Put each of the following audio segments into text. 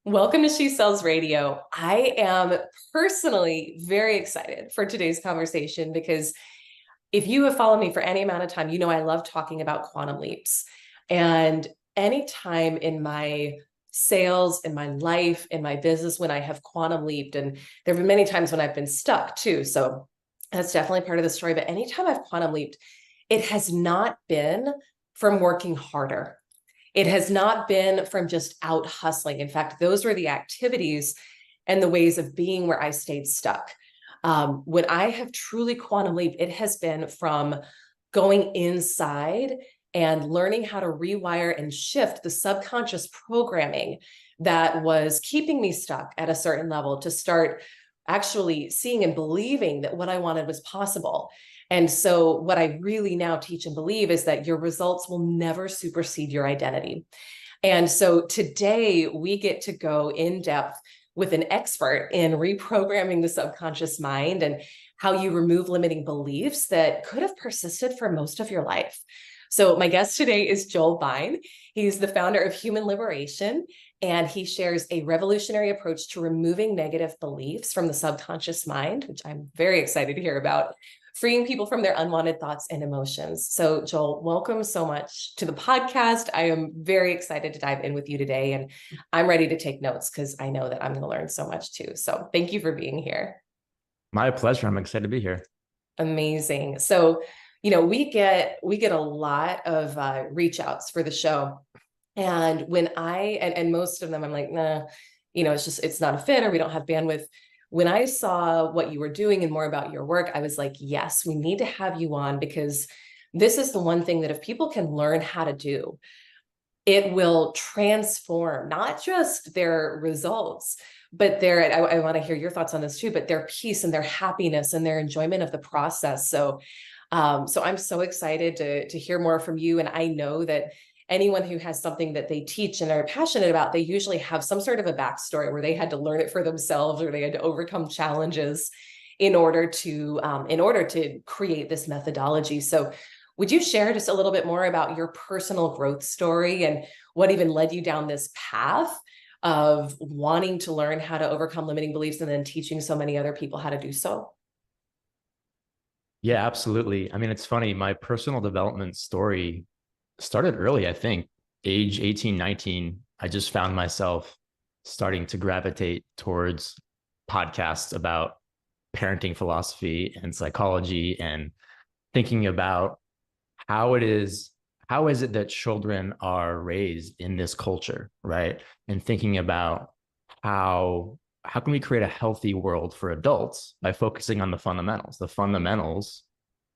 Welcome to She Sells Radio. I am personally very excited for today's conversation because if you have followed me for any amount of time, you know I love talking about quantum leaps. And anytime in my sales, in my life, in my business, when I have quantum leaped, and there have been many times when I've been stuck too. So that's definitely part of the story. But anytime I've quantum leaped, it has not been from working harder. It has not been from just out hustling. In fact, those were the activities and the ways of being where I stayed stuck. When I have truly quantum leap, it has been from going inside and learning how to rewire and shift the subconscious programming that was keeping me stuck at a certain level to start actually seeing and believing that what I wanted was possible. And so, what I really now teach and believe is that your results will never supersede your identity. And so, today we get to go in depth with an expert in reprogramming the subconscious mind and how you remove limiting beliefs that could have persisted for most of your life. So, my guest today is Joel Bein. He's the founder of Human Liberation, and he shares a revolutionary approach to removing negative beliefs from the subconscious mind, which I'm very excited to hear about, freeing people from their unwanted thoughts and emotions. So, Joel, welcome so much to the podcast. I am very excited to dive in with you today, and I'm ready to take notes because I know that I'm going to learn so much too. So, thank you for being here. My pleasure. I'm excited to be here. Amazing. So, we get a lot of reach outs for the show, and when and most of them, I'm like, nah, it's not a fit, or we don't have bandwidth. When I saw what you were doing and more about your work, I was like, yes, we need to have you on because this is the one thing that if people can learn how to do, it will transform not just their results, but I want to hear your thoughts on this too, but their peace and their happiness and their enjoyment of the process. So I'm so excited to hear more from you. And I know that anyone who has something that they teach and are passionate about, they usually have some sort of a backstory where they had to learn it for themselves or they had to overcome challenges in order to create this methodology. So would you share just a little bit more about your personal growth story and what even led you down this path of wanting to learn how to overcome limiting beliefs and then teaching so many other people how to do so? Yeah, absolutely. I mean, it's funny. My personal development story started early, I think, age 18, 19. I just found myself starting to gravitate towards podcasts about parenting philosophy and psychology and thinking about how it is, how is it that children are raised in this culture, right? And thinking about how how can we create a healthy world for adults by focusing on the fundamentals? The fundamentals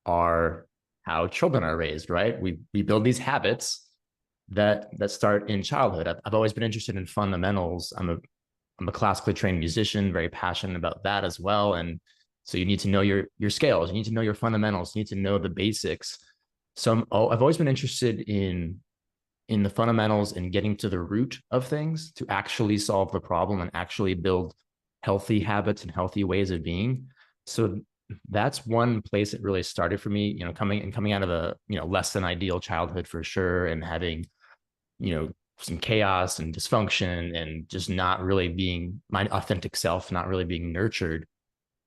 are how children are raised, right? We build these habits that start in childhood. I've always been interested in fundamentals. I'm a classically trained musician, very passionate about that as well. And so you need to know your scales, you need to know your fundamentals, you need to know the basics. I've always been interested in the fundamentals and getting to the root of things to actually solve the problem and actually build healthy habits and healthy ways of being. So that's one place it really started for me, coming out of a, less than ideal childhood for sure, and having, some chaos and dysfunction and just not really being my authentic self, not really being nurtured,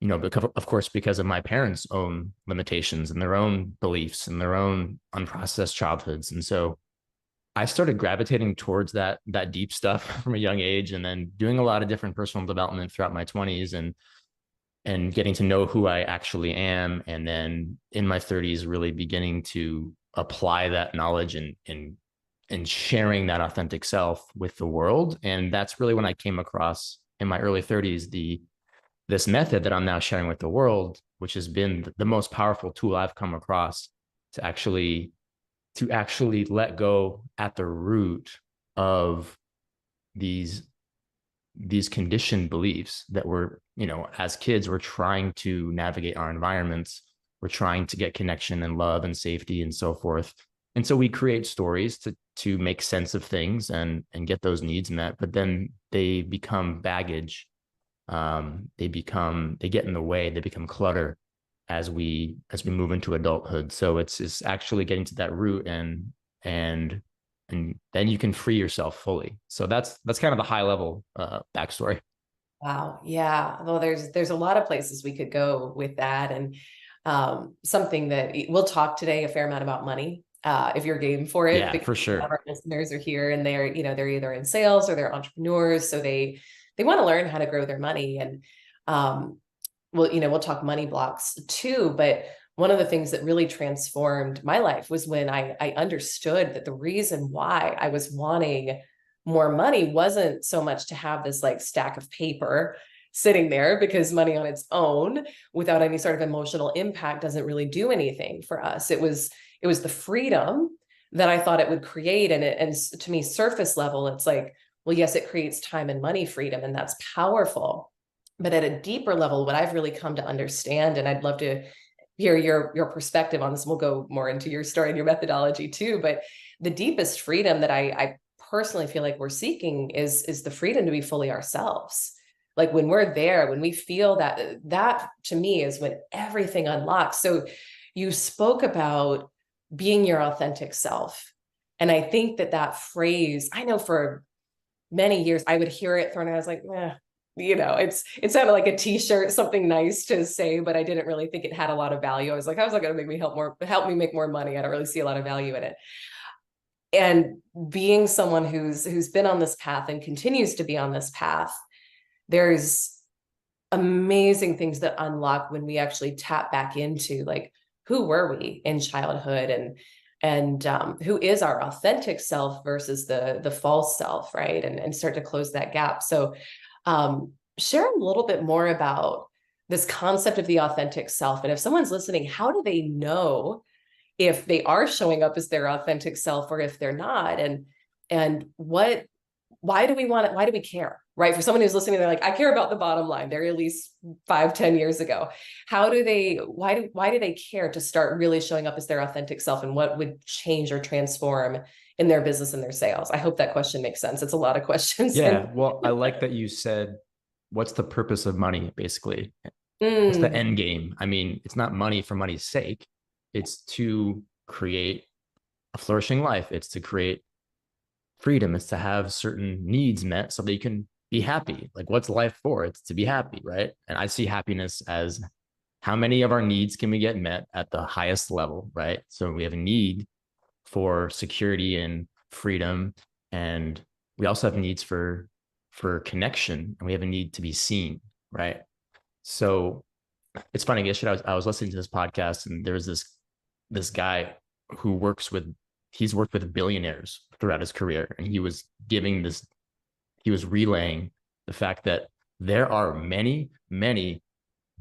because of course, because of my parents' own limitations and their own beliefs and their own unprocessed childhoods. And so I started gravitating towards that deep stuff from a young age, and then doing a lot of different personal development throughout my 20s and getting to know who I actually am. And then in my 30s, really beginning to apply that knowledge and sharing that authentic self with the world. And that's really when I came across in my early 30s this method that I'm now sharing with the world, which has been the most powerful tool I've come across to actually let go at the root of these conditioned beliefs that we're, as kids, we're trying to navigate our environments. We're trying to get connection and love and safety and so forth. And so we create stories to make sense of things and get those needs met, but then they become baggage. They get in the way, they become clutter as we move into adulthood. So it's actually getting to that root and and then you can free yourself fully. So that's kind of the high level backstory. Wow. Yeah. Well, there's a lot of places we could go with that. And something that we'll talk today a fair amount about money, if you're game for it, Yeah, because for a lot of sure. our listeners are here and they're, they're either in sales or they're entrepreneurs. So they want to learn how to grow their money. And well, we'll talk money blocks too, but one of the things that really transformed my life was when I understood that the reason why I was wanting more money wasn't so much to have this like stack of paper sitting there, because money on its own without any sort of emotional impact doesn't really do anything for us. It was the freedom that I thought it would create. And to me, surface level, it's like, well, yes, it creates time and money freedom, and that's powerful. But at a deeper level, what I've really come to understand, and I'd love to hear your perspective on this, we'll go more into your story and your methodology too, but the deepest freedom that I personally feel like we're seeking is the freedom to be fully ourselves. Like when we're there, when we feel that to me is when everything unlocks. So you spoke about being your authentic self. And I think that phrase, I know for many years I would hear it thrown out. I was like, it sounded like a t-shirt, something nice to say, but I didn't really think it had a lot of value. I was like, how's that going to make me help me make more money? I don't really see a lot of value in it. And being someone who's been on this path and continues to be on this path, there's amazing things that unlock when we actually tap back into like, who were we in childhood, and who is our authentic self versus the false self, right? And start to close that gap. So share a little bit more about this concept of the authentic self. And if someone's listening, how do they know if they are showing up as their authentic self or if they're not? And why do we want it? Why do we care? Right? For someone who's listening, they're like, I care about the bottom line. They're at least 5, 10 years ago. Why do they care to start really showing up as their authentic self, and what would change or transform in their business and their sales? I hope that question makes sense. It's a lot of questions. And Yeah. Well, I like that you said, what's the purpose of money, basically? What's the mm, end game? I mean, it's not money for money's sake. It's to create a flourishing life. It's to create freedom. It's to have certain needs met so that you can be happy. Like, what's life for? It's to be happy, right? And I see happiness as how many of our needs can we get met at the highest level, right? So we have a need for security and freedom, and we also have needs for connection, and we have a need to be seen, right? So it's funny. Yesterday I was listening to this podcast, and there was this guy who he's worked with billionaires throughout his career, and he was relaying the fact that there are many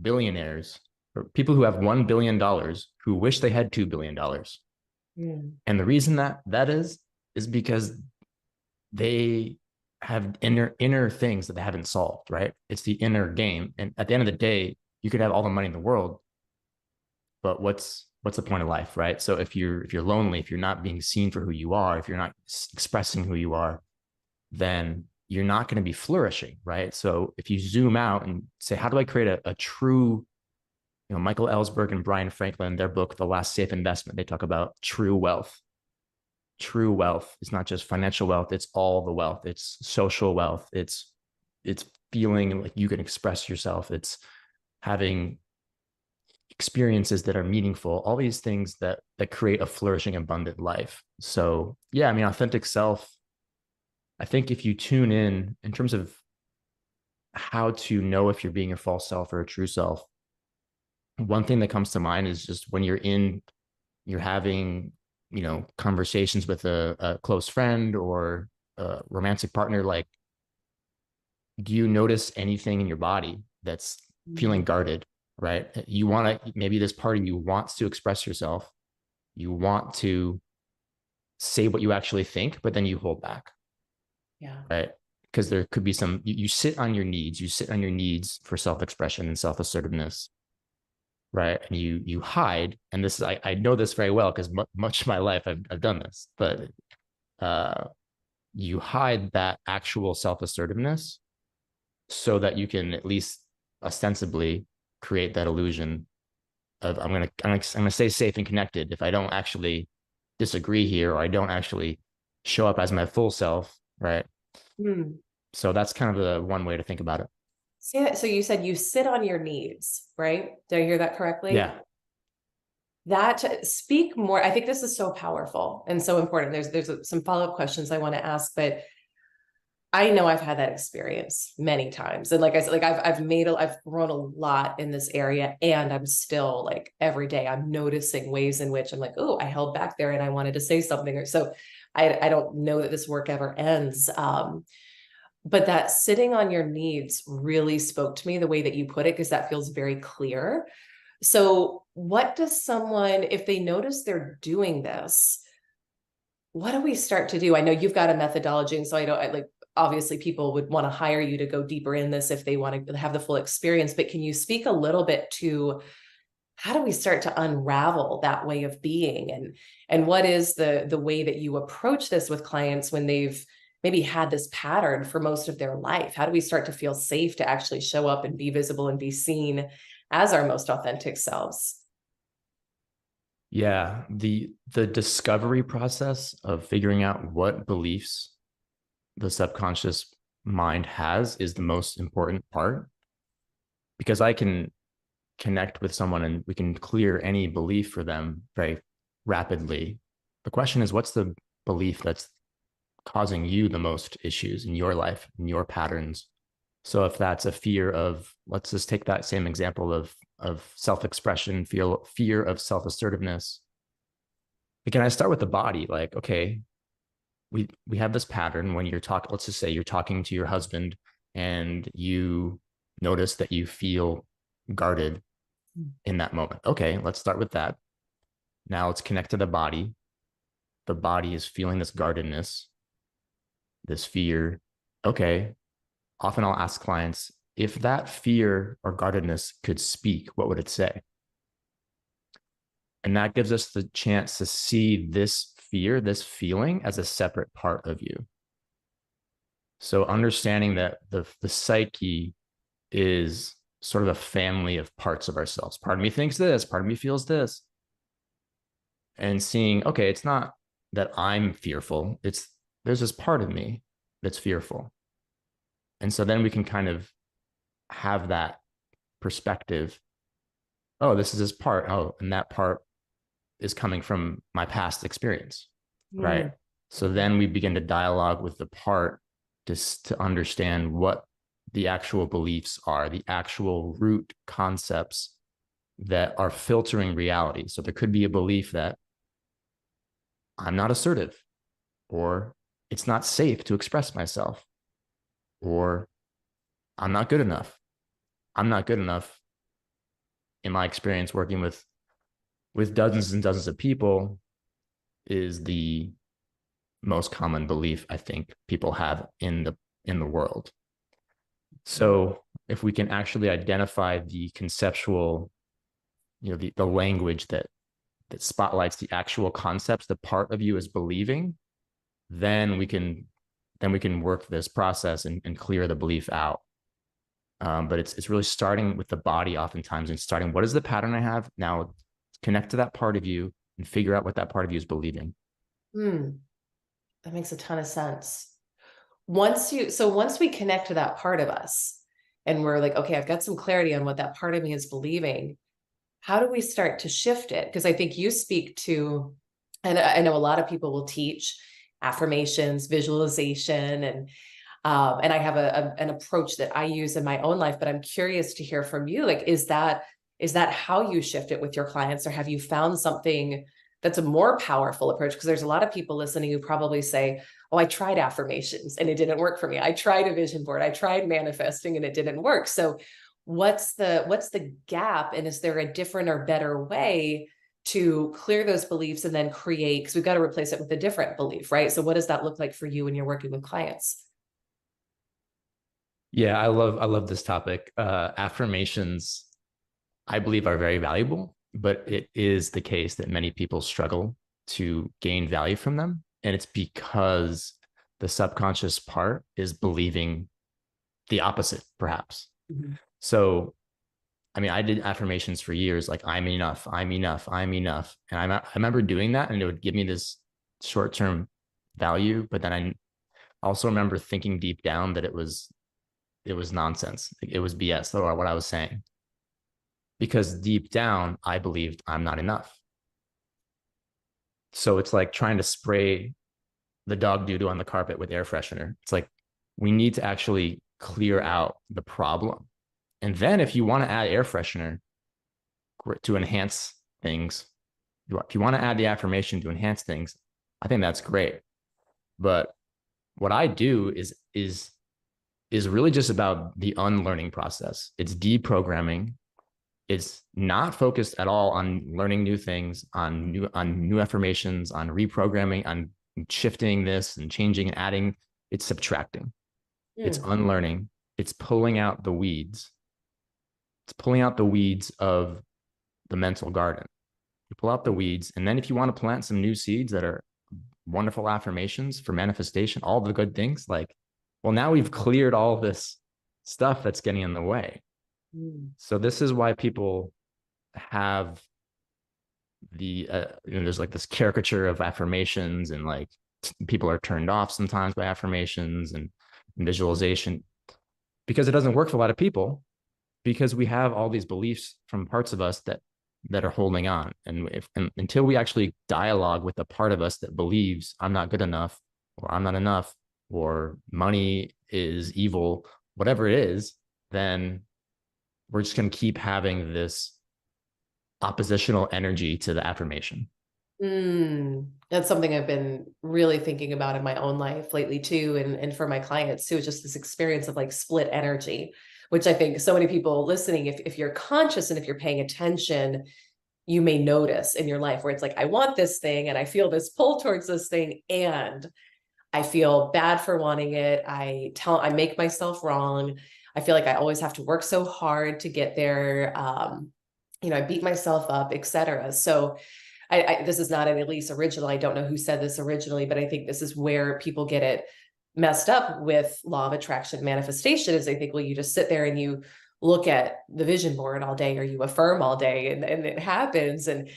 billionaires or people who have $1 billion who wish they had $2 billion. mm, And the reason that is because they have inner things that they haven't solved, right? It's the inner game. And at the end of the day, you could have all the money in the world, but what's the point of life, right? So if you're lonely, if you're not being seen for who you are, if you're not expressing who you are, then you're not going to be flourishing, right? So if you zoom out and say, how do I create a true, Michael Ellsberg and Brian Franklin, their book, The Last Safe Investment, they talk about true wealth. True wealth is not just financial wealth, it's all the wealth. It's social wealth. It's feeling like you can express yourself. It's having experiences that are meaningful, all these things that create a flourishing, abundant life. So yeah, I mean, authentic self, I think if you tune in terms of how to know if you're being your false self or a true self, one thing that comes to mind is just when you're having, conversations with a close friend or a romantic partner, like, do you notice anything in your body that's feeling mm. guarded, right? You want to, maybe this part of you wants to express yourself. You want to say what you actually think, but then you hold back, Yeah. right? Because there could be you sit on your needs, for self-expression and self-assertiveness, right? And you hide, and this is, I know this very well because much of my life I've done this, but you hide that actual self-assertiveness so that you can at least ostensibly create that illusion of I'm gonna stay safe and connected if I don't actually disagree here, or I don't actually show up as my full self, right? Hmm. So that's kind of the one way to think about it. So you said you sit on your knees, right? Did I hear that correctly? Yeah. That speak more. I think this is so powerful and so important. There's some follow-up questions I want to ask, but I know I've had that experience many times. And like I said, like I've grown a lot in this area, and I'm still like every day I'm noticing ways in which I'm like, oh, I held back there and I wanted to say something. Or so I don't know that this work ever ends. But that sitting on your needs really spoke to me the way that you put it, because that feels very clear. So what does someone, if they notice they're doing this, what do we start to do? I know you've got a methodology, and so I like, obviously people would want to hire you to go deeper in this if they want to have the full experience, but can you speak a little bit to how do we start to unravel that way of being, and what is the way that you approach this with clients when they've maybe had this pattern for most of their life? How do we start to feel safe to actually show up and be visible and be seen as our most authentic selves? Yeah. The discovery process of figuring out what beliefs the subconscious mind has is the most important part, because I can connect with someone and we can clear any belief for them very rapidly. The question is, what's the belief that's causing you the most issues in your life, in your patterns? So if that's a fear of, let's just take that same example of self-expression, fear of self-assertiveness. Again, I start with the body. Like, okay, we have this pattern when you're talking, let's just say you're talking to your husband and you notice that you feel guarded in that moment. Okay, let's start with that. Now let's connect to the body. The body is feeling this guardedness, this fear. Okay, often I'll ask clients, if that fear or guardedness could speak, what would it say? And that gives us the chance to see this fear, this feeling as a separate part of you. So understanding that the psyche is sort of a family of parts of ourselves. Part of me thinks this, part of me feels this. And seeing, okay, it's not that I'm fearful. It's there's this part of me that's fearful. And so then we can kind of have that perspective. Oh, this is this part. Oh, and that part is coming from my past experience. Right. Mm. So then we begin to dialogue with the part just to understand what the actual beliefs are, the actual root concepts that are filtering reality. So there could be a belief that I'm not assertive, or it's not safe to express myself, or I'm not good enough. I'm not good enough. In my experience working with dozens and dozens of people, is the most common belief I think people have in the world. So if we can actually identify the conceptual, the language that spotlights the actual concepts the part of you is believing, then we can work this process and clear the belief out. But it's really starting with the body oftentimes, and starting, what is the pattern I have now? Connect to that part of you and figure out what that part of you is believing. Mm. That makes a ton of sense. Once we connect to that part of us and we're like, okay, I've got some clarity on what that part of me is believing, how do we start to shift it? Because I think you speak to, and I know a lot of people will teach affirmations, visualization, and I have an approach that I use in my own life, but I'm curious to hear from you. Like, is that how you shift it with your clients, or have you found something that's a more powerful approach? Because there's a lot of people listening who probably say, oh, I tried affirmations and it didn't work for me. I tried a vision board. I tried manifesting and it didn't work. So what's the gap? And is there a different or better way to clear those beliefs and then create, because we've got to replace it with a different belief, right? So what does that look like for you when you're working with clients? Yeah, I love this topic. Affirmations, I believe, are very valuable, but it is the case that many people struggle to gain value from them. And it's because the subconscious part is believing the opposite, perhaps. Mhm. So, I mean, I did affirmations for years, like, I'm enough, I'm enough, I'm enough. And I remember doing that, and it would give me this short term value, but then I also remember thinking deep down that it was nonsense. It was BS or what I was saying. Because deep down, I believed I'm not enough. So it's like trying to spray the dog doo-doo on the carpet with air freshener. It's like we need to actually clear out the problem. And then if you want to add air freshener to enhance things, if you want to add the affirmation to enhance things, I think that's great. But what I do is really just about the unlearning process. It's deprogramming. It's not focused at all on learning new things, on new affirmations, on reprogramming, on shifting this and changing and adding. It's subtracting. It's unlearning. It's pulling out the weeds. It's pulling out the weeds of the mental garden. You pull out the weeds, and then if you want to plant some new seeds that are wonderful affirmations for manifestation, all the good things, like, well, now we've cleared all this stuff that's getting in the way. So this is why people have there's like this caricature of affirmations, and like people are turned off sometimes by affirmations and visualization, because it doesn't work for a lot of people, because we have all these beliefs from parts of us that are holding on. And until we actually dialogue with the part of us that believes I'm not good enough, or I'm not enough, or money is evil, whatever it is, then we're just going to keep having this oppositional energy to the affirmation. That's something I've been really thinking about in my own life lately too, and for my clients too, just this experience of like split energy, which I think so many people listening, if you're conscious and if you're paying attention, you may notice in your life where it's like, I want this thing and I feel this pull towards this thing, and I feel bad for wanting it. I make myself wrong. I feel like I always have to work so hard to get there. I beat myself up, etc. So this is not an Elise original. I don't know who said this originally, but I think this is where people get it messed up with law of attraction manifestation, is they think, well, you just sit there and you look at the vision board all day, or you affirm all day, and it happens. And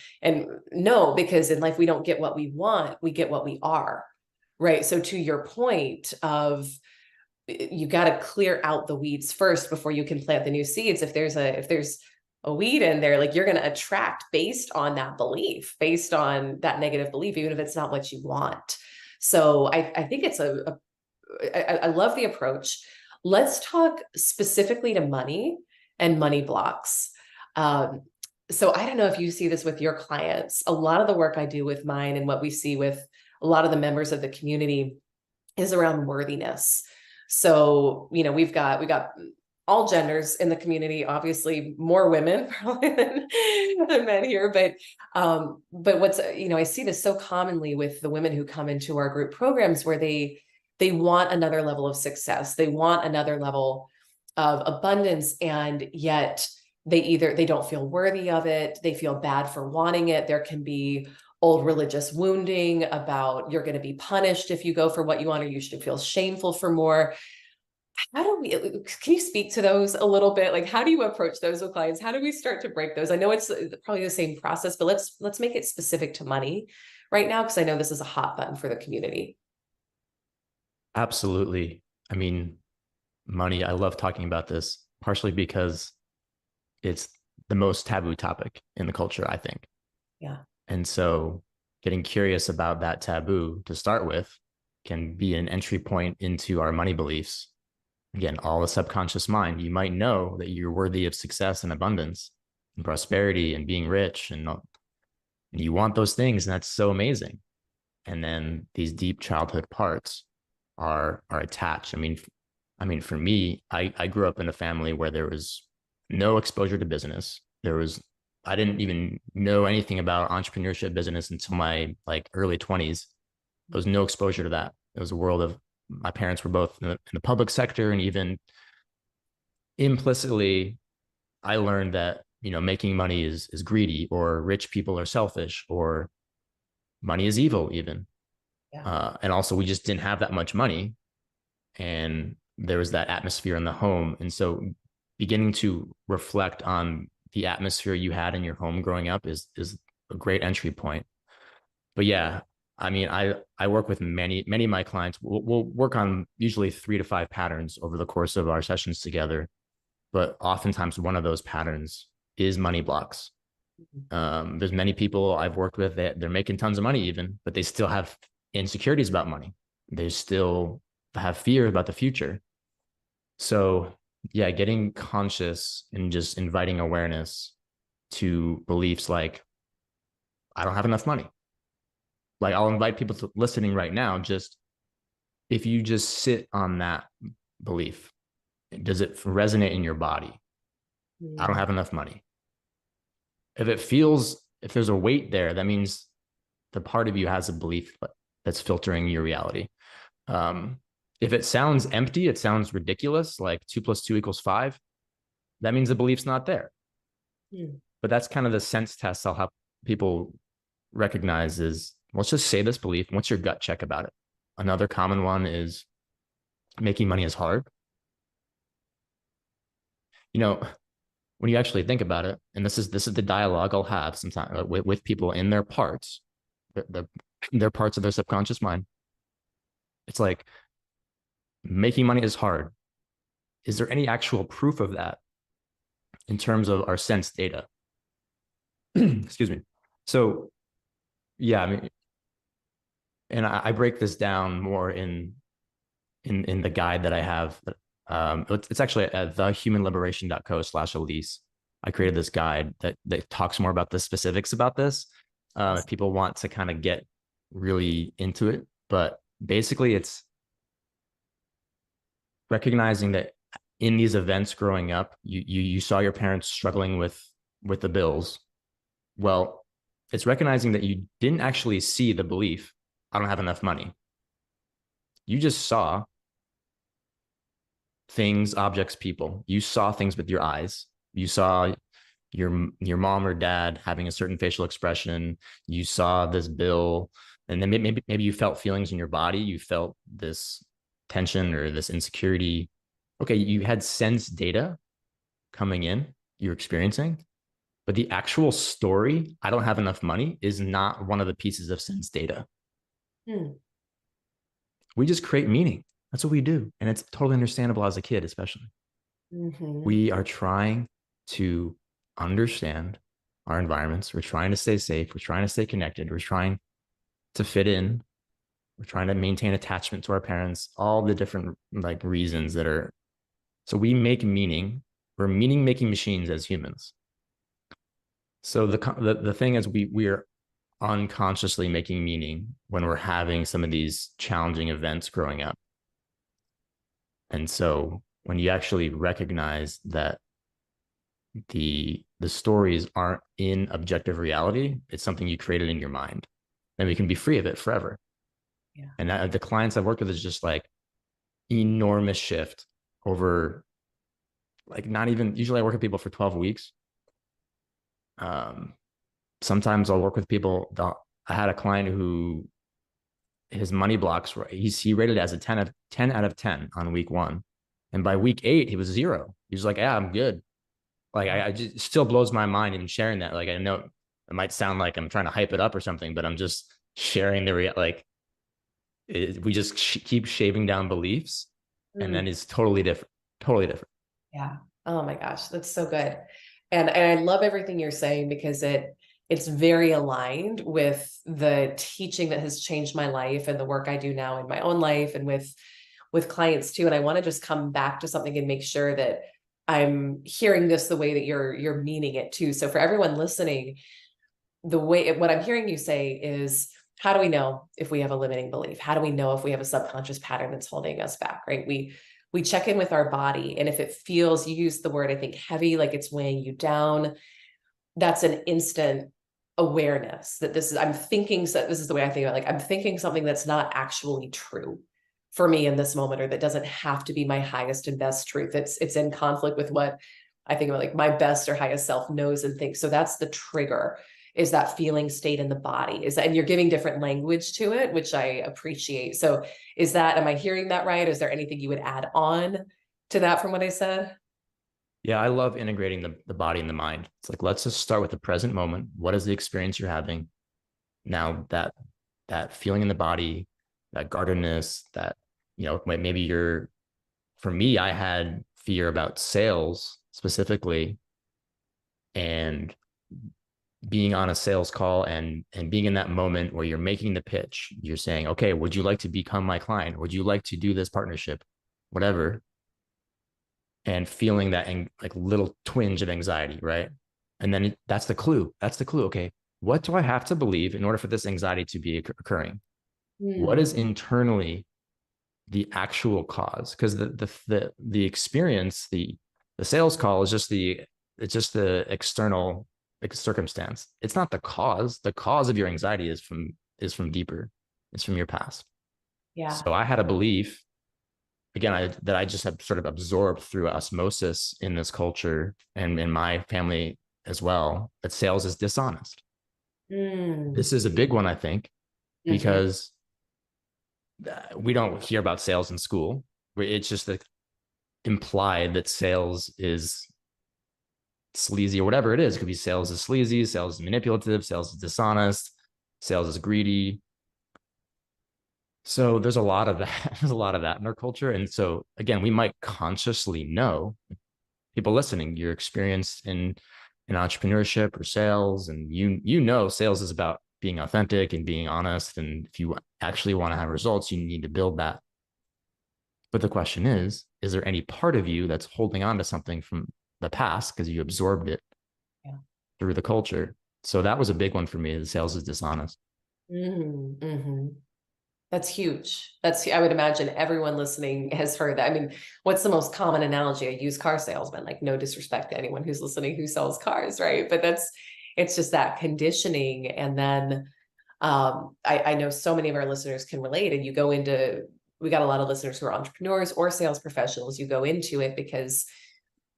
no, because in life, we don't get what we want, we get what we are. Right. So to your point of, you got to clear out the weeds first before you can plant the new seeds. If there's a weed in there, like, you're going to attract based on that belief, based on that negative belief, even if it's not what you want. So I think it's I love the approach. Let's talk specifically to money and money blocks. So I don't know if you see this with your clients. A lot of the work I do with mine, and what we see with a lot of the members of the community, is around worthiness. So, we've got all genders in the community, obviously more women probably than men here, but what's, I see this so commonly with the women who come into our group programs, where they want another level of success. They want another level of abundance. And yet they don't feel worthy of it. They feel bad for wanting it. There can be old religious wounding about, you're going to be punished if you go for what you want, or you should feel shameful for more. Can you speak to those a little bit? Like, how do you approach those with clients? How do we start to break those? I know it's probably the same process, but let's make it specific to money right now, because I know this is a hot button for the community. Absolutely. I mean, money, I love talking about this, partially because it's the most taboo topic in the culture, I think. Yeah. And so getting curious about that taboo to start with can be an entry point into our money beliefs. Again, all the subconscious mind. You might know that you're worthy of success and abundance and prosperity and being rich, and you want those things, and that's so amazing. And then these deep childhood parts are attached. I mean, for me, I grew up in a family where there was no exposure to business. I didn't even know anything about entrepreneurship business until my early 20s. There was no exposure to that. It was a world of, my parents were both in the public sector, and even implicitly, I learned that, making money is greedy, or rich people are selfish, or money is evil even. Yeah. And also, we just didn't have that much money, and there was that atmosphere in the home. And so beginning to reflect on the atmosphere you had in your home growing up is a great entry point. But yeah, I mean, I work with many of my clients. We'll work on usually 3 to 5 patterns over the course of our sessions together, but oftentimes one of those patterns is money blocks. There's many people I've worked with that they're making tons of money even, but they still have insecurities about money. They still have fear about the future. So yeah, getting conscious and just inviting awareness to beliefs like, I don't have enough money. Like, I'll invite people to listening right now, just if you just sit on that belief, does it resonate in your body? I don't have enough money. If there's a weight there, that means the part of you has a belief that's filtering your reality. If it sounds empty, it sounds ridiculous, like 2 + 2 = 5, that means the belief's not there. But that's kind of the sense test I'll have people recognize is, let's just say this belief. What's your gut check about it? Another common one is making money is hard. You know, when you actually think about it, and this is the dialogue I'll have sometimes with people in their parts, their parts of their subconscious mind. It's like, making money is hard. Is there any actual proof of that in terms of our sense data? Excuse me. So yeah, I mean, and I break this down more in the guide that I have. It's actually at thehumanliberation.co/Elise. I created this guide that talks more about the specifics about this. If people want to kind of get really into it, but basically it's recognizing that in these events growing up, you saw your parents struggling with the bills. Well, it's recognizing that you didn't actually see the belief, I don't have enough money. You just saw things, objects, people. You saw things with your eyes. You saw your mom or dad having a certain facial expression. You saw this bill, and then maybe you felt feelings in your body. You felt this tension or this insecurity. Okay, you had sense data coming in, you're experiencing, but the actual story, I don't have enough money, is not one of the pieces of sense data. We just create meaning. That's what we do. And it's totally understandable as a kid, especially. We are trying to understand our environments. We're trying to stay safe. We're trying to stay connected. We're trying to fit in. We're trying to maintain attachment to our parents, all the different like reasons that are. So we make meaning. We're meaning making machines as humans. So the thing is, we are unconsciously making meaning when we're having some of these challenging events growing up. And so when you actually recognize that the stories aren't in objective reality, it's something you created in your mind, then we can be free of it forever. Yeah. And the clients I've worked with is just like enormous shift over, like, not even, usually I work with people for 12 weeks. Sometimes I'll work with people. I had a client who his money blocks were, he rated it as a 10 out of 10 on week 1. And by week 8, he was 0. He was like, yeah, I'm good. Like, I just, it still blows my mind even sharing that. Like, I know it might sound like I'm trying to hype it up or something, but I'm just sharing we just keep shaving down beliefs, and then it's totally different. Yeah. Oh my gosh, that's so good. And I love everything you're saying, because it's very aligned with the teaching that has changed my life and the work I do now in my own life and with clients too. And I want to just come back to something and make sure that I'm hearing this the way that you're meaning it too. So for everyone listening, what I'm hearing you say is, how do we know if we have a limiting belief? How do we know if we have a subconscious pattern that's holding us back, right? We check in with our body, and if it feels, you use the word, I think, heavy, like it's weighing you down, that's an instant awareness that I'm thinking, so this is the way I think about it, like I'm thinking something that's not actually true for me in this moment, or that doesn't have to be my highest and best truth. It's in conflict with what I think about, like my best or highest self knows and thinks. So that's the trigger, is that feeling state in the body, and you're giving different language to it, which I appreciate. So am I hearing that right? Is there anything you would add on to that from what I said? Yeah, I love integrating the body and the mind. It's like, let's just start with the present moment. What is the experience you're having? Now that that feeling in the body, that guardedness, that, maybe for me, I had fear about sales specifically, and being on a sales call and being in that moment where you're making the pitch, you're saying, okay, would you like to become my client? Would you like to do this partnership? Whatever. And feeling that like little twinge of anxiety, right? And then that's the clue. That's the clue. Okay, what do I have to believe in order for this anxiety to be occurring? What is internally the actual cause? Because the experience, the sales call is just it's just the external circumstance. It's not the cause. The cause of your anxiety is from deeper. It's from your past. Yeah. So I had a belief, again, that I just had sort of absorbed through osmosis in this culture and in my family as well, that sales is dishonest. This is a big one, I think, because we don't hear about sales in school. It's just like implied that sales is sleazy or whatever it is. It could be sales is sleazy, sales is manipulative, sales is dishonest, sales is greedy. So there's a lot of that. There's a lot of that in our culture. And so again, we might consciously know, people listening, you're experienced in entrepreneurship or sales, and sales is about being authentic and being honest. And if you actually want to have results, you need to build that. But the question is there any part of you that's holding on to something from the past because you absorbed it through the culture? So that was a big one for me. The sales is dishonest. That's huge. I would imagine everyone listening has heard that. I mean, what's the most common analogy? A used car salesman, like, no disrespect to anyone who's listening who sells cars, right? But it's just that conditioning. And then I know so many of our listeners can relate, and we got a lot of listeners who are entrepreneurs or sales professionals. You go into it because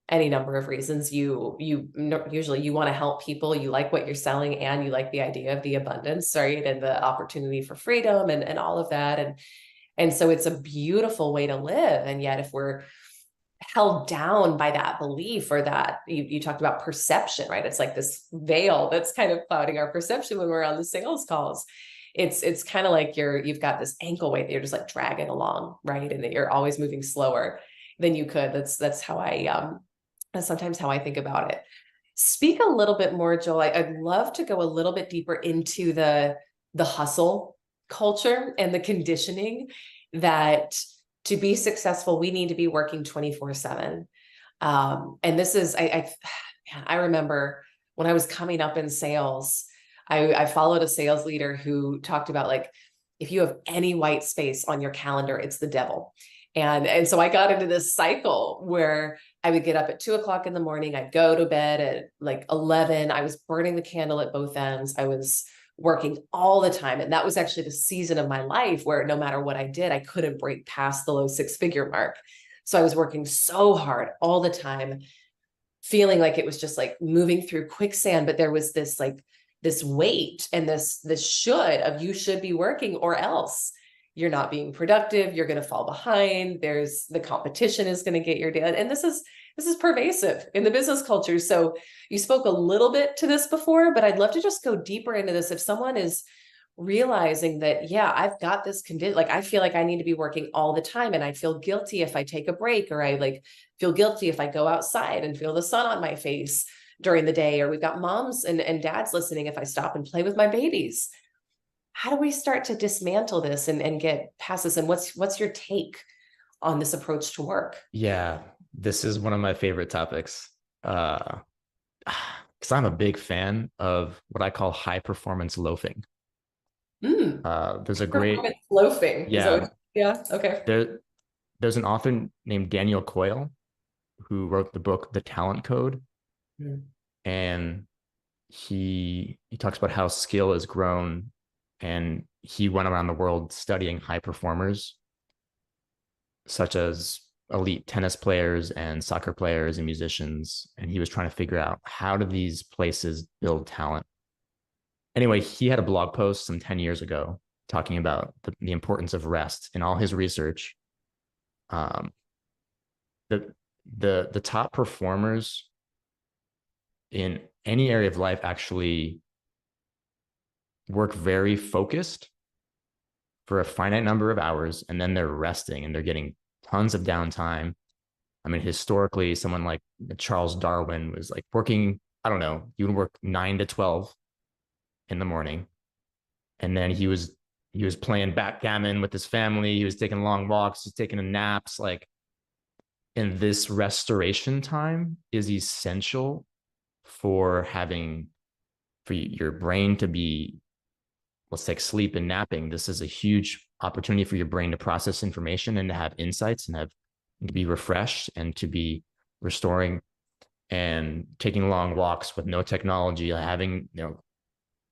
any number of reasons. Usually you want to help people, you like what you're selling, and you like the idea of the abundance, right? And the opportunity for freedom and all of that. And so it's a beautiful way to live. And yet if we're held down by that belief, or that you talked about perception, right? It's like this veil that's kind of clouding our perception when we're on the sales calls. It's kind of like you've got this ankle weight that you're just like dragging along, right? And that you're always moving slower than you could. That's sometimes how I think about it. Speak a little bit more, Joel. I'd love to go a little bit deeper into the hustle culture and the conditioning that to be successful, we need to be working 24/7. And this is, I remember when I was coming up in sales, I followed a sales leader who talked about, like, if you have any white space on your calendar, it's the devil. And so I got into this cycle where I would get up at 2:00 in the morning. I'd go to bed at like 11. I was burning the candle at both ends. I was working all the time. And that was actually the season of my life where no matter what I did, I couldn't break past the low 6-figure mark. So I was working so hard all the time, feeling like it was just like moving through quicksand. But there was this weight and this you should be working, or else you're not being productive. You're going to fall behind. The competition is going to get your data. And this is pervasive in the business culture. So you spoke a little bit to this before, but I'd love to just go deeper into this. If someone is realizing that, yeah, I've got this condition, like, I feel like I need to be working all the time, and I feel guilty if I take a break, or I like feel guilty if I go outside and feel the sun on my face during the day, or we've got moms and dads listening, if I stop and play with my babies. How do we start to dismantle this and get past this? And what's your take on this approach to work? Yeah, this is one of my favorite topics. Because I'm a big fan of what I call high performance loafing. There's a great loafing. Yeah. Okay. There's an author named Daniel Coyle who wrote the book The Talent Code. And he talks about how skill has grown, and he went around the world studying high performers such as elite tennis players and soccer players and musicians, and he was trying to figure out, how do these places build talent? Anyway, he had a blog post some 10 years ago talking about the importance of rest. In all his research, the top performers in any area of life actually work very focused for a finite number of hours, and then they're resting and they're getting tons of downtime. I mean, historically, someone like Charles Darwin was like working, I don't know, he would work 9 to 12 in the morning. And then he was playing backgammon with his family. He was taking long walks, he's taking naps. Like, and this restoration time is essential for having for your brain to be, let's take sleep and napping. This is a huge opportunity for your brain to process information and to have insights and have to be refreshed and to be restoring, and taking long walks with no technology, having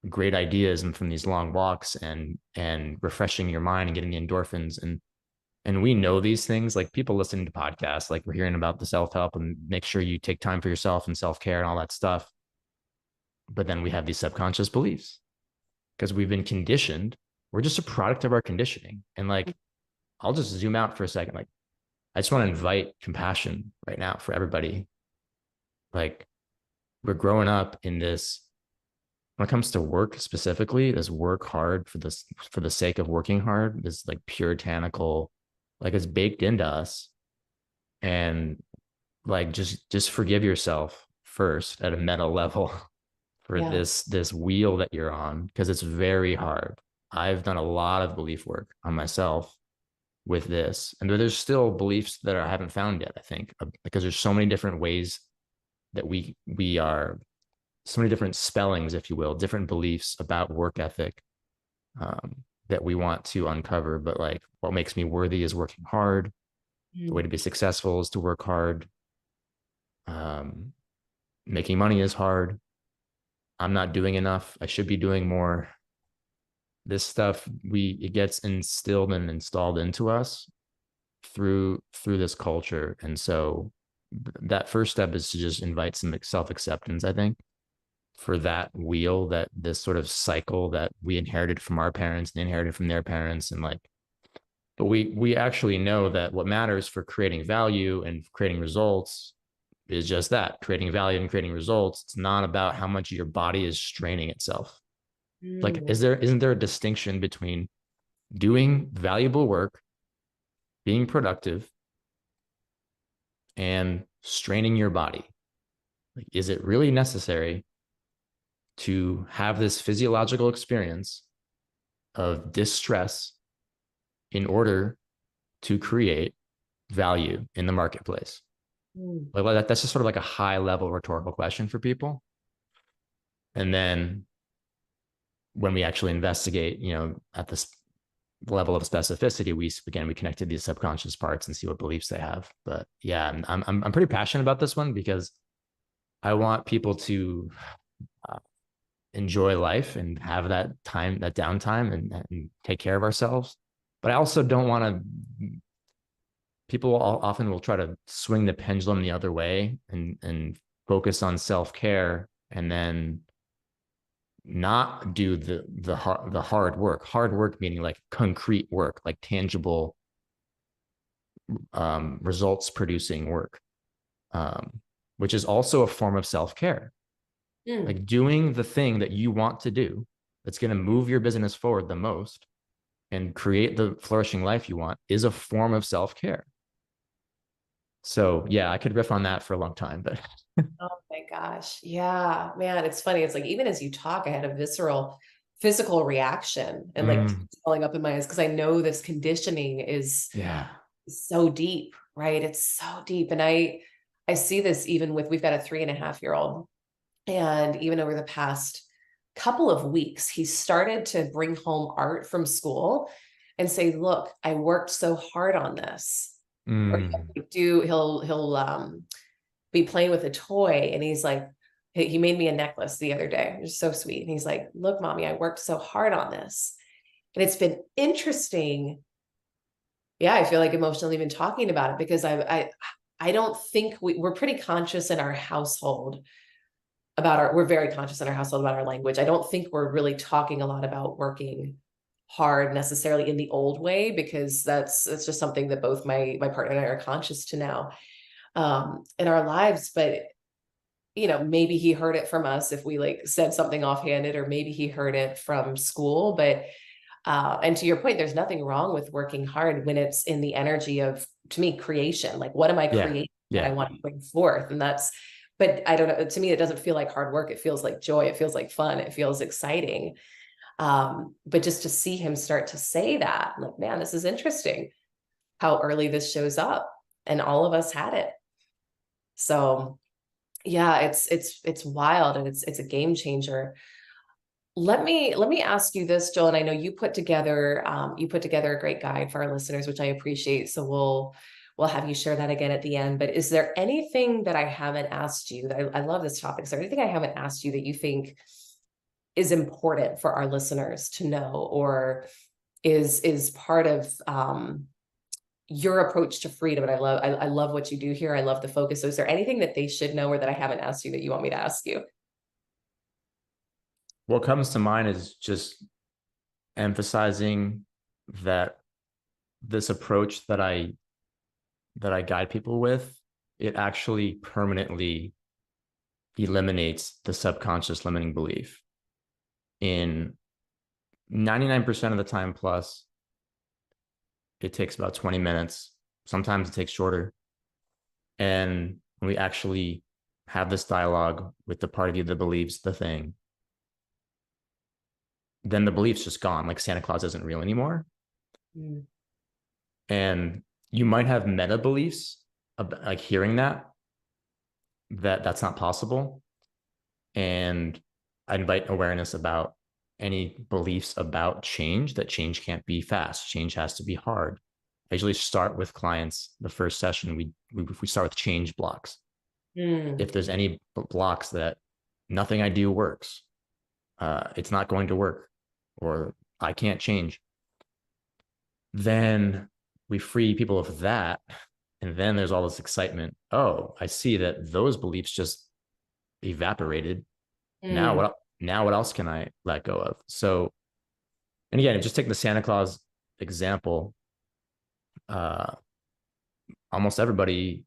great ideas and from these long walks, and refreshing your mind and getting the endorphins. And we know these things, like people listening to podcasts, like we're hearing about the self-help and make sure you take time for yourself and self-care and all that stuff. But then we have these subconscious beliefs because we've been conditioned. We're just a product of our conditioning. And like, I'll just zoom out for a second. Like, I just want to invite compassion right now for everybody. Like, we're growing up in this, when it comes to work specifically, this work hard for the sake of working hard, this like puritanical, like it's baked into us. And like, just forgive yourself first at a meta level for Yeah. this wheel that you're on, because it's very hard. I've done a lot of belief work on myself with this, and there's still beliefs that I haven't found yet, I think, because there's so many different ways that we are, so many different spellings, if you will, different beliefs about work ethic, that we want to uncover. But like, what makes me worthy is working hard. The way to be successful is to work hard. um, Making money is hard. I'm not doing enough, I should be doing more. This stuff, it gets instilled and installed into us through this culture. And so that first step is to just invite some self-acceptance, I think, for that wheel, that this sort of cycle that we inherited from our parents and inherited from their parents. And like, but we actually know that what matters for creating value and creating results is just that, creating value and creating results. It's not about how much your body is straining itself. Like, isn't there a distinction between doing valuable work, being productive, and straining your body? Like, is it really necessary to have this physiological experience of distress in order to create value in the marketplace? Like, that's just sort of like a high level rhetorical question for people. And then when we actually investigate, at this level of specificity, we connect to these subconscious parts and see what beliefs they have. But yeah, I'm pretty passionate about this one because I want people to enjoy life and have that time, that downtime, and take care of ourselves. But I also don't want to, people often will try to swing the pendulum the other way and focus on self-care, and then not do the hard work meaning like concrete work, like tangible results producing work, which is also a form of self-care. Like, doing the thing that you want to do that's going to move your business forward the most and create the flourishing life you want is a form of self-care. So yeah, I could riff on that for a long time, but Oh my gosh. Yeah, man, it's funny. It's like, even as you talk, I had a visceral physical reaction and like swelling up in my eyes, because I know this conditioning is yeah. so deep, right? It's so deep. And I see this even with, we've got a 3.5-year-old. And even over the past couple of weeks, he started to bring home art from school and say, look, I worked so hard on this. Or he'll be playing with a toy, and he's like, he made me a necklace the other day. It was so sweet. And he's like, look, mommy, I worked so hard on this. And it's been interesting. Yeah, I feel like emotionally even talking about it, because I don't think we're pretty conscious in our household about we're very conscious in our household about our language. I don't think we're really talking a lot about working hard necessarily in the old way, because that's just something that both my partner and I are conscious to now in our lives. But maybe he heard it from us if we like said something offhanded, or maybe he heard it from school. But And to your point, there's nothing wrong with working hard when it's in the energy of, to me, creation. Like, what am I Yeah. creating that I Yeah. want to bring forth? And that's, but I don't know, to me, it doesn't feel like hard work. It feels like joy. It feels like fun. It feels exciting. But just to see him start to say that, I'm like, man, this is interesting how early this shows up. And all of us had it. So yeah, it's wild, and it's a game changer. Let me ask you this, Joel, and I know you put together a great guide for our listeners, which I appreciate. So we'll have you share that again at the end. But is there anything that I haven't asked you? I love this topic. Is there anything I haven't asked you that you think is important for our listeners to know, or is part of your approach to freedom? And I love what you do here. I love the focus. So is there anything that they should know or that I haven't asked you that you want me to ask you? What comes to mind is just emphasizing that this approach that I guide people with, it actually permanently eliminates the subconscious limiting belief in 99% of the time plus. It takes about 20 minutes. Sometimes it takes shorter. And when we actually have this dialogue with the part of you that believes the thing, then the belief's just gone. Like Santa Claus isn't real anymore. Mm. And you might have meta beliefs, like hearing that's not possible. And I invite awareness about any beliefs about change, that change can't be fast. Change has to be hard. I usually start with clients the first session. We start with change blocks. Mm. If there's any blocks that nothing I do works, it's not going to work, or I can't change, then we free people of that. And then there's all this excitement. Oh, I see that those beliefs just evaporated. Now Mm. what else can I let go of? So, and again, just take the Santa Claus example. Uh, Almost everybody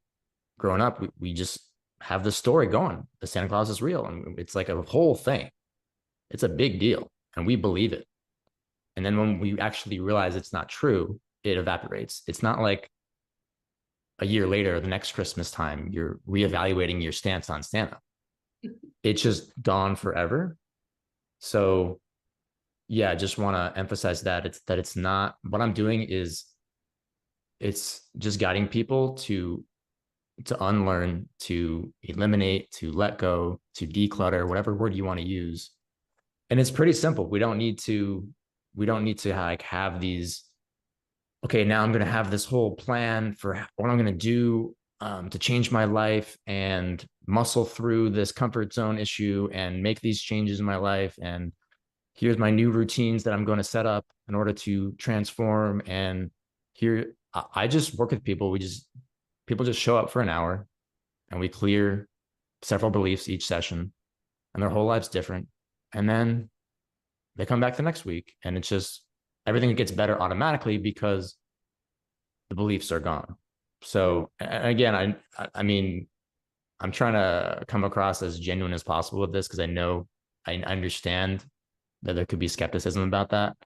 growing up, we just have this story going. The Santa Claus is real, and it's like a whole thing. It's a big deal, and we believe it. And then when we actually realize it's not true, it evaporates. It's not like a year later, the next Christmas time, you're reevaluating your stance on Santa. It's just gone forever. So yeah, I just want to emphasize that it's not, what I'm doing is, it's just guiding people to unlearn, to eliminate, to let go, to declutter, whatever word you want to use. And it's pretty simple. We don't need to like have these, okay, now I'm going to have this whole plan for what I'm going to do to change my life and muscle through this comfort zone issue and make these changes in my life. And here's my new routines that I'm going to set up in order to transform. And here, I just work with people. People just show up for an hour, and we clear several beliefs each session, and their whole life's different. And then they come back the next week, and it's just, everything gets better automatically because the beliefs are gone. Mm. So, and again, I mean, I'm trying to come across as genuine as possible with this, because I understand that there could be skepticism about that.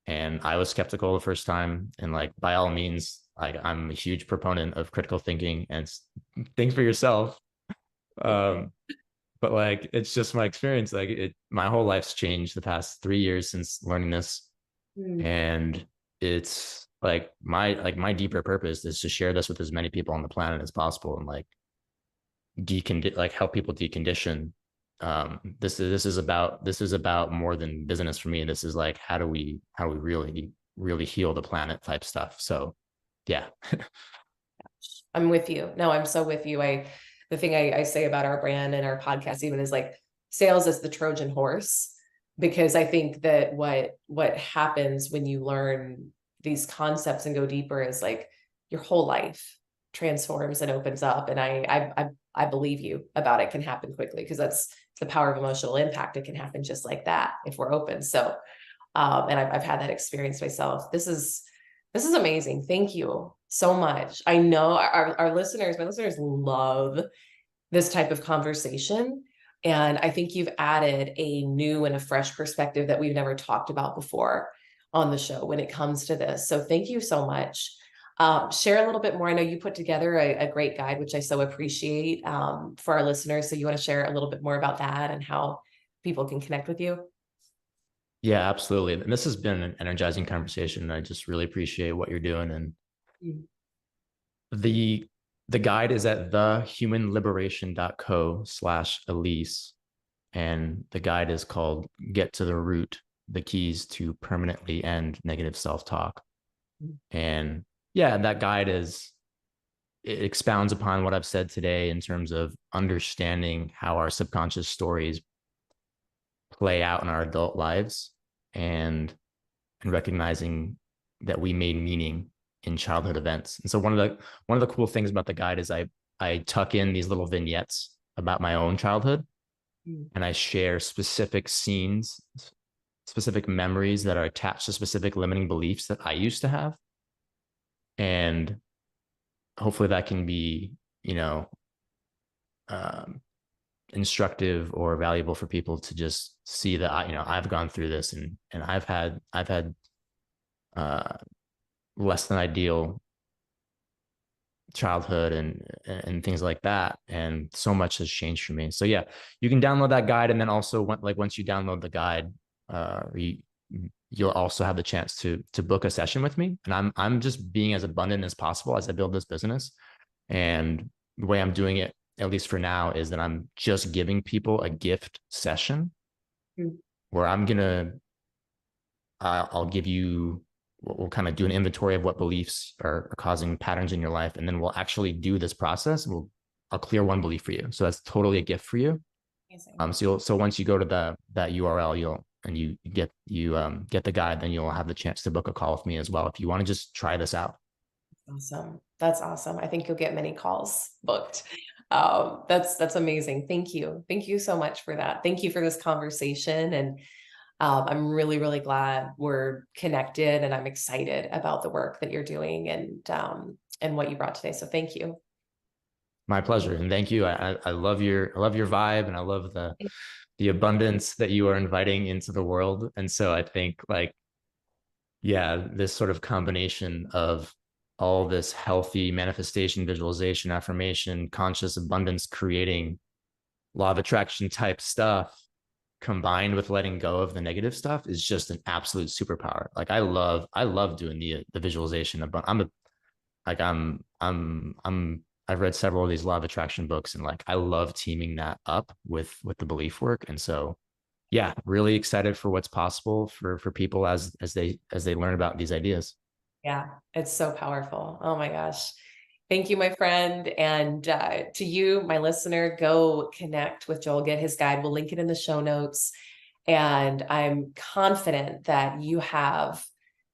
And I was skeptical the first time. And like, by all means, like, I'm a huge proponent of critical thinking and think for yourself. Um, but like, it's just my experience. Like, my whole life's changed the past 3 years since learning this. Mm. And it's like my deeper purpose is to share this with as many people on the planet as possible, and like help people decondition. This is about more than business for me. This is like, how do we really heal the planet type stuff. So yeah. I'm with you. No, I'm so with you. The thing I say about our brand and our podcast even is like, sales is the Trojan horse, because I think that what happens when you learn these concepts and go deeper is like your whole life transforms and opens up. And I believe you about it can happen quickly, because that's the power of emotional impact. It can happen just like that if we're open. So and I've had that experience myself. This is amazing. Thank you so much. I know our listeners, my listeners love this type of conversation. And I think you've added a new and a fresh perspective that we've never talked about before on the show when it comes to this. So thank you so much. Share a little bit more. I know you put together a great guide, which I so appreciate, for our listeners. So you want to share a little bit more about that and how people can connect with you? Yeah, absolutely. And this has been an energizing conversation. I just really appreciate what you're doing. And Mm. the the guide is at thehumanliberation.co/Elise. And the guide is called Get to the Root, the Keys to Permanently End Negative Self-Talk. Mm. And yeah, that guide it expounds upon what I've said today in terms of understanding how our subconscious stories play out in our adult lives, and recognizing that we made meaning in childhood events. And so one of the cool things about the guide is I tuck in these little vignettes about my own childhood, Mm. and I share specific scenes, specific memories that are attached to specific limiting beliefs that I used to have. And hopefully that can be, you know, um, instructive or valuable for people to just see that I've gone through this, and I've had uh, less than ideal childhood and things like that, and so much has changed for me. So yeah, you can download that guide, and then also once you download the guide, you'll also have the chance to book a session with me. And I'm just being as abundant as possible as I build this business. And the way I'm doing it, at least for now, is that I'm just giving people a gift session Mm. where I'll give you, we'll kind of do an inventory of what beliefs are causing patterns in your life. And then we'll actually do this process. I'll clear one belief for you. So that's totally a gift for you. Amazing. So once you go to that URL, you get the guide, then you'll have the chance to book a call with me as well, if you want to just try this out. Awesome. That's awesome. I think you'll get many calls booked. That's amazing. Thank you. Thank you so much for that. Thank you for this conversation. And I'm really, really glad we're connected, and I'm excited about the work that you're doing, and what you brought today. So thank you. My pleasure. And thank you. I love your vibe, and I love the abundance that you are inviting into the world. And so I think, like, yeah, this sort of combination of all this healthy manifestation, visualization, affirmation, conscious abundance creating, law of attraction type stuff, combined with letting go of the negative stuff, is just an absolute superpower. Like, I love doing the visualization. But I've read several of these law of attraction books, and like I love teaming that up with the belief work. And so yeah, really excited for what's possible for people as they learn about these ideas. Yeah, it's so powerful. Oh my gosh. Thank you, my friend. And to you, my listener, go connect with Joel, get his guide. We'll link it in the show notes. And I'm confident that you have,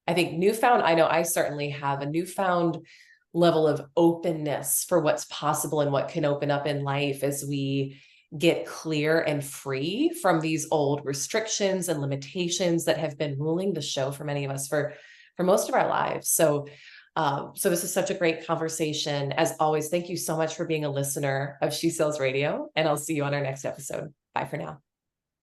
I think, I know I certainly have a newfound level of openness for what's possible and what can open up in life as we get clear and free from these old restrictions and limitations that have been ruling the show for many of us for most of our lives. So this is such a great conversation. As always, thank you so much for being a listener of She Sells Radio, and I'll see you on our next episode. Bye for now.